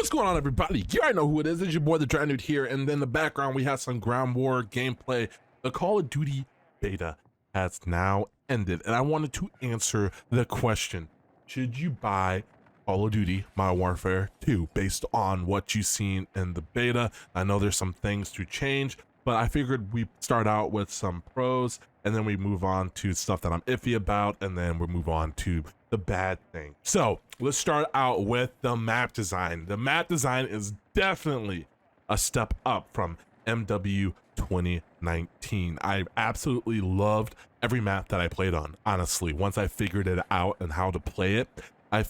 What's going on, everybody? You already know who it is. It's your boy, the Dry Dude here. And then in the background, we have some ground war gameplay. The Call of Duty beta has now ended. And I wanted to answer the question, should you buy Call of Duty Modern Warfare 2 based on what you've seen in the beta? I know there's some things to change, but I figured we start out with some pros and then we move on to stuff that I'm iffy about, and then we'll move on to the bad thing. So let's start out with the map design. The map design is definitely a step up from MW 2019. I absolutely loved every map that I played on. Honestly, once I figured it out and how to play it, I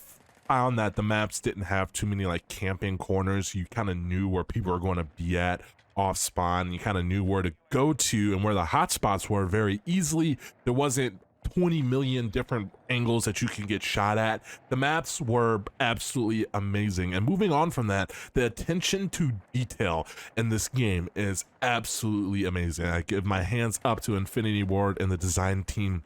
found that the maps didn't have too many like camping corners. You kind of knew where people were going to be at off spawn. You kind of knew where to go to and where the hotspots were very easily. There wasn't 20 million different angles that you can get shot at. The maps were absolutely amazing. And moving on from that, the attention to detail in this game is absolutely amazing. I give my hands up to Infinity Ward and the design team.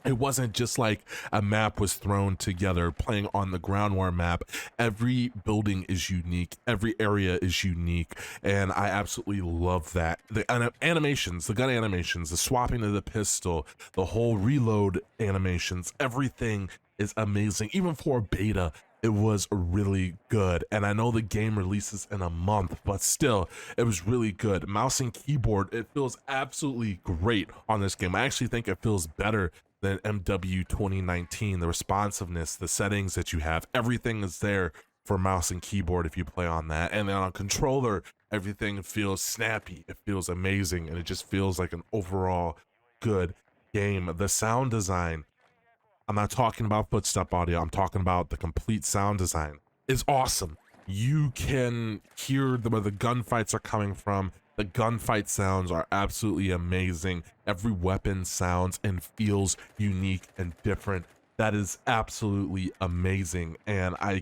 It wasn't just like a map was thrown together playing on the ground war map. Every building is unique. Every area is unique. And I absolutely love that. The animations, the gun animations, the swapping of the pistol, the whole reload animations, everything is amazing. Even for beta, it was really good. And I know the game releases in a month, but still, it was really good. Mouse and keyboard, it feels absolutely great on this game. I actually think it feels better than MW 2019. The responsiveness, the settings that you have, everything is there for mouse and keyboard if you play on that. And then on a controller, everything feels snappy. It feels amazing, and it just feels like an overall good game. The sound design, I'm not talking about footstep audio, I'm talking about the complete sound design, is awesome. You can hear where the gunfights are coming from. The gunfight sounds are absolutely amazing. Every weapon sounds and feels unique and different. That is absolutely amazing. And I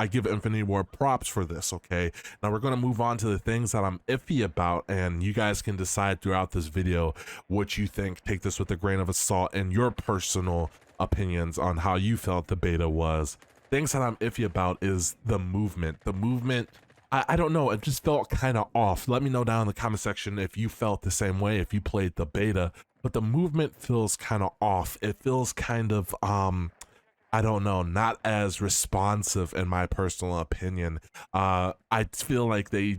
give Infinity Ward props for this, okay? Now we're gonna move on to the things that I'm iffy about, and you guys can decide throughout this video what you think. Take this with a grain of salt and your personal opinions on how you felt the beta was. Things that I'm iffy about is the movement. The movement, I don't know, it just felt kind of off. Let me know down in the comment section if you felt the same way, if you played the beta, but the movement feels kind of off. It feels kind of, I don't know, not as responsive in my personal opinion. I feel like the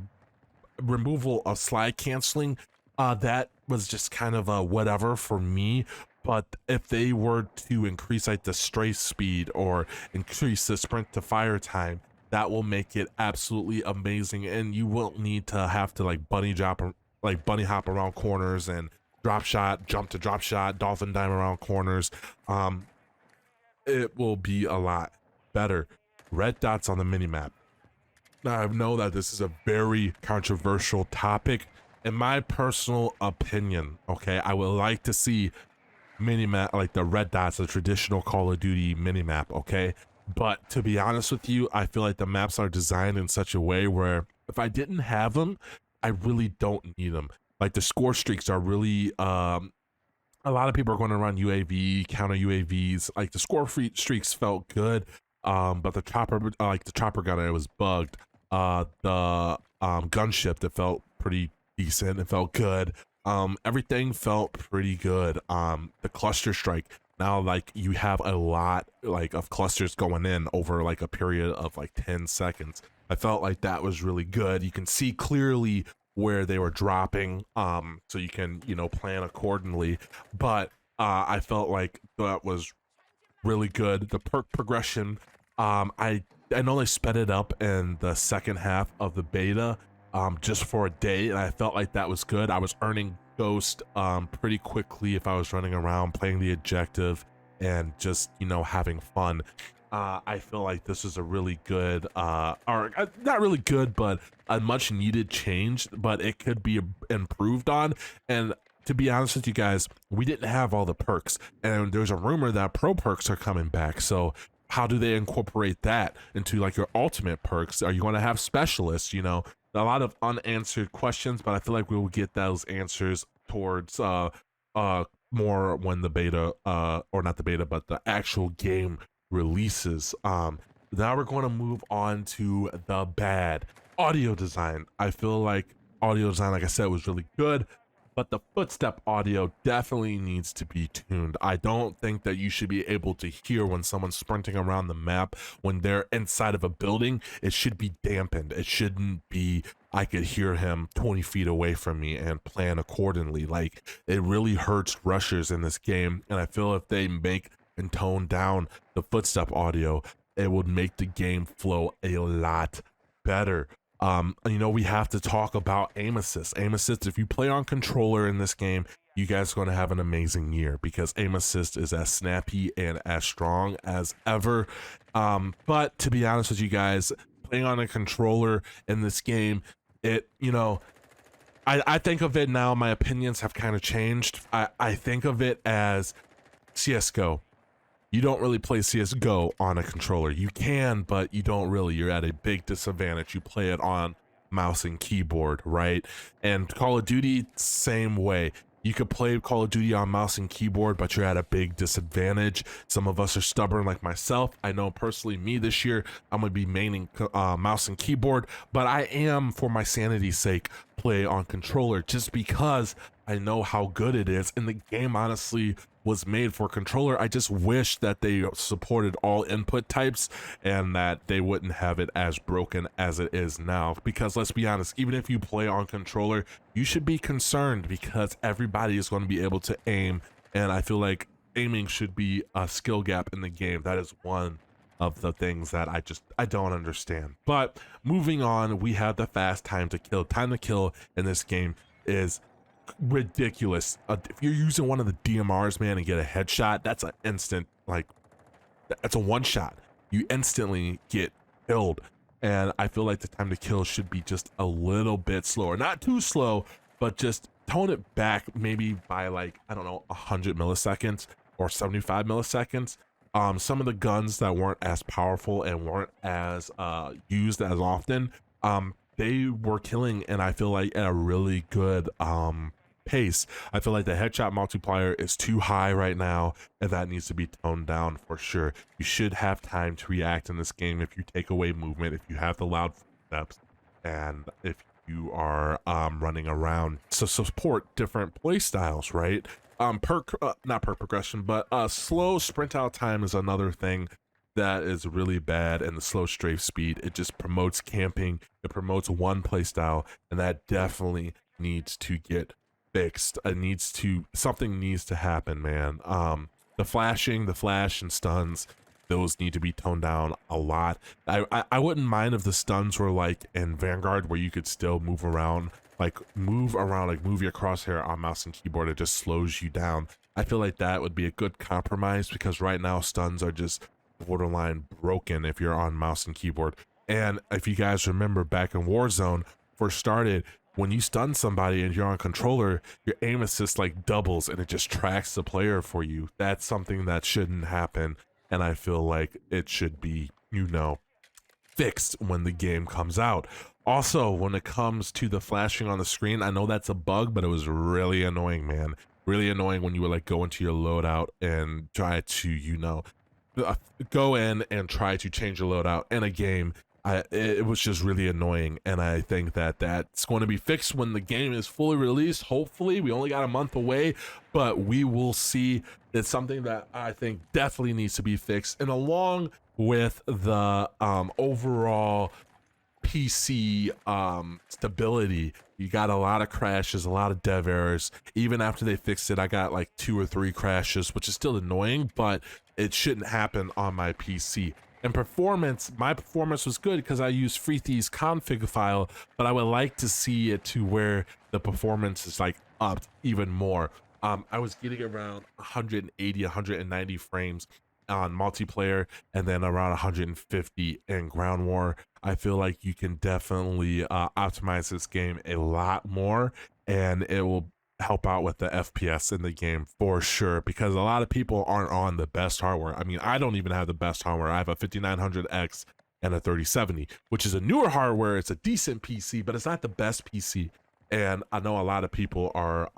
removal of slide canceling, that was just kind of a whatever for me. But if they were to increase like the strafe speed or increase the sprint to fire time, that will make it absolutely amazing, and you won't need to have to like bunny hop around corners and drop shot, jump to drop shot, dolphin dive around corners. It will be a lot better. Red dots on the minimap. Now I know that this is a very controversial topic. In my personal opinion, okay, I would like to see minimap like the red dots, the traditional Call of Duty minimap, okay? But to be honest with you, I feel like the maps are designed in such a way where if I didn't have them, I really don't need them. Like the score streaks are really, a lot of people are going to run UAV, counter UAVs. Like the score streaks felt good, but the chopper, like the chopper gun, it was bugged. The gunship, that felt pretty decent. It felt good. Everything felt pretty good. The cluster strike, now like you have a lot like of clusters going in over like a period of like 10 seconds. I felt like that was really good. You can see clearly where they were dropping, so you can, you know, plan accordingly. But I felt like that was really good. The perk progression, I know they sped it up in the second half of the beta, just for a day, and I felt like that was good. I was earning ghost pretty quickly if I was running around playing the objective and just, you know, having fun. I feel like this is a really good, or not really good, but a much needed change, but it could be improved on. And to be honest with you guys, we didn't have all the perks, and there's a rumor that pro perks are coming back. So how do they incorporate that into like your ultimate perks? Are you going to have specialists? You know, a lot of unanswered questions, but I feel like we will get those answers towards more when the beta, or not the beta, but the actual game releases. now we're going to move on to the bad. Audio design. I feel like audio design, like I said, was really good, but the footstep audio definitely needs to be tuned. I don't think that you should be able to hear when someone's sprinting around the map when they're inside of a building. It should be dampened. It shouldn't be I could hear him 20 feet away from me and plan accordingly. Like, it really hurts rushers in this game, and I feel if they make and tone down the footstep audio, it would make the game flow a lot better. You know, we have to talk about aim assist. Aim assist, if you play on controller in this game, you guys are going to have an amazing year because aim assist is as snappy and as strong as ever. But to be honest with you guys, playing on a controller in this game, you know, I think of it now, my opinions have kind of changed. I think of it as CSGO. You don't really play CSGO on a controller. You can, but you don't really. You're at a big disadvantage. You play it on mouse and keyboard, right? And Call of Duty, same way. You could play Call of Duty on mouse and keyboard, but you're at a big disadvantage. Some of us are stubborn like myself. I know personally me this year, I'm going to be maining mouse and keyboard, but I am, for my sanity's sake, play on controller just because I know how good it is. And the game honestly was made for controller. I just wish that they supported all input types and that they wouldn't have it as broken as it is now. Because let's be honest, even if you play on controller, you should be concerned because everybody is going to be able to aim. And I feel like aiming should be a skill gap in the game. That is one of the things that I don't understand. But moving on, we have the fast time to kill. Time to kill in this game is ridiculous. If you're using one of the DMRs, man, and get a headshot, that's an instant, like, that's a one shot. You instantly get killed. And I feel like the time to kill should be just a little bit slower. Not too slow, but just tone it back maybe by, like, I don't know, 100 milliseconds or 75 milliseconds. Some of the guns that weren't as powerful and weren't as used as often, they were killing, and I feel like at a really good pace. I feel like the headshot multiplier is too high right now, and that needs to be toned down for sure. You should have time to react in this game if you take away movement, if you have the loud footsteps, and if you are running around to support different play styles, right? Not perk progression, but slow sprint out time is another thing that is really bad, and the slow strafe speed, it just promotes camping, it promotes one play style, and that definitely needs to get fixed. Something needs to happen, man. The flash and stuns, those need to be toned down a lot. I wouldn't mind if the stuns were like in Vanguard where you could still move around, like move your crosshair on mouse and keyboard, it just slows you down. I feel like that would be a good compromise because right now stuns are just borderline broken if you're on mouse and keyboard. And if you guys remember back in Warzone first started, when you stun somebody and you're on controller, your aim assist like doubles and it just tracks the player for you. That's something that shouldn't happen, and I feel like it should be, you know, fixed when the game comes out. Also, when it comes to the flashing on the screen, I know that's a bug, but it was really annoying, man. Really annoying when you would like go into your loadout and try to, you know, go in and try to change your loadout in a game. It was just really annoying, and I think that that's going to be fixed when the game is fully released. Hopefully, we only got a month away, but we will see. It's something that I think definitely needs to be fixed, and along with the overall PC stability, you got a lot of crashes, a lot of dev errors. Even after they fixed it, I got like 2 or 3 crashes, which is still annoying, but it shouldn't happen on my PC. And performance, my performance was good because I used Freethy's config file, but I would like to see it to where the performance is like upped even more. I was getting around 180, 190 frames on multiplayer, and then around 150 in ground war. I feel like you can definitely optimize this game a lot more, and it will help out with the FPS in the game for sure, because a lot of people aren't on the best hardware. I mean, I don't even have the best hardware. I have a 5900X and a 3070, which is a newer hardware. It's a decent PC, but it's not the best PC. And I know a lot of people are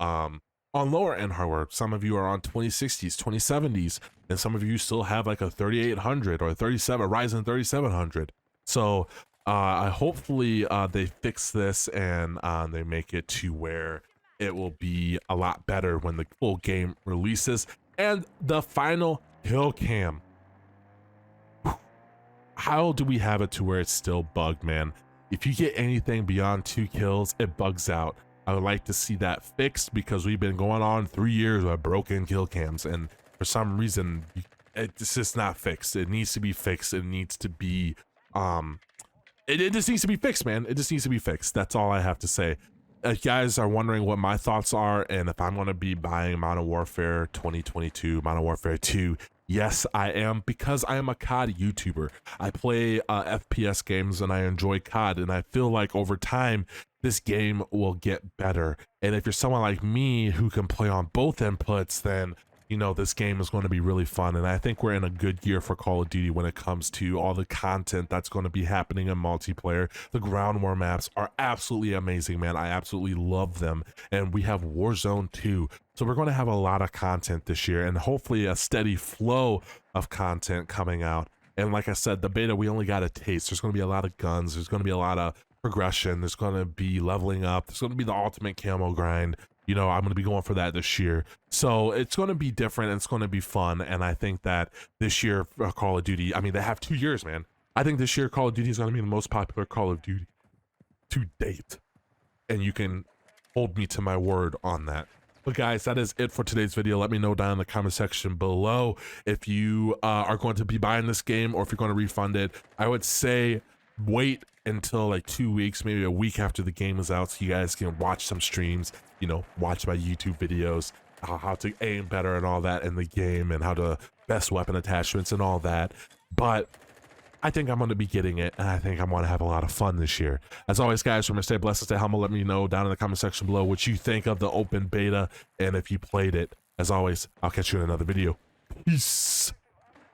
on lower end hardware. Some of you are on 2060s, 2070s, and some of you still have like a 3800 or a Ryzen 3700. So hopefully they fix this and they make it to where it will be a lot better when the full game releases. And the final kill cam. How do we have it to where it's still bugged, man? If you get anything beyond 2 kills, it bugs out. I would like to see that fixed because we've been going on 3 years with broken kill cams, and for some reason it's just not fixed. It needs to be fixed. It needs to be it just needs to be fixed, man. It just needs to be fixed. That's all I have to say. If you guys are wondering what my thoughts are and if I'm going to be buying Modern Warfare 2022, Modern Warfare 2, yes, I am, because I am a COD YouTuber. I play FPS games and I enjoy COD, and I feel like over time, this game will get better. And if you're someone like me who can play on both inputs, then you know this game is going to be really fun. And I think we're in a good year for Call of Duty when it comes to all the content that's going to be happening in multiplayer. The ground war maps are absolutely amazing, man. I absolutely love them. And we have Warzone 2. So we're going to have a lot of content this year, and hopefully a steady flow of content coming out. And like I said, the beta, we only got a taste. There's going to be a lot of guns. There's going to be a lot of progression. There's going to be leveling up. There's going to be the ultimate camo grind. You know, I'm going to be going for that this year. So it's going to be different. It's going to be fun. And I think that this year, Call of Duty, I mean, they have 2 years, man. I think this year, Call of Duty is going to be the most popular Call of Duty to date. And you can hold me to my word on that. But guys, that is it for today's video. Let me know down in the comment section below if you are going to be buying this game or if you're going to refund it. I would say wait until like 2 weeks, maybe a week after the game is out, so you guys can watch some streams, you know, watch my YouTube videos, how to aim better and all that in the game, and how to best weapon attachments and all that. But I think I'm going to be getting it, and I think I'm going to have a lot of fun this year. As always, guys, remember, stay blessed, stay humble. Let me know down in the comment section below what you think of the open beta and if you played it. As always, I'll catch you in another video. Peace.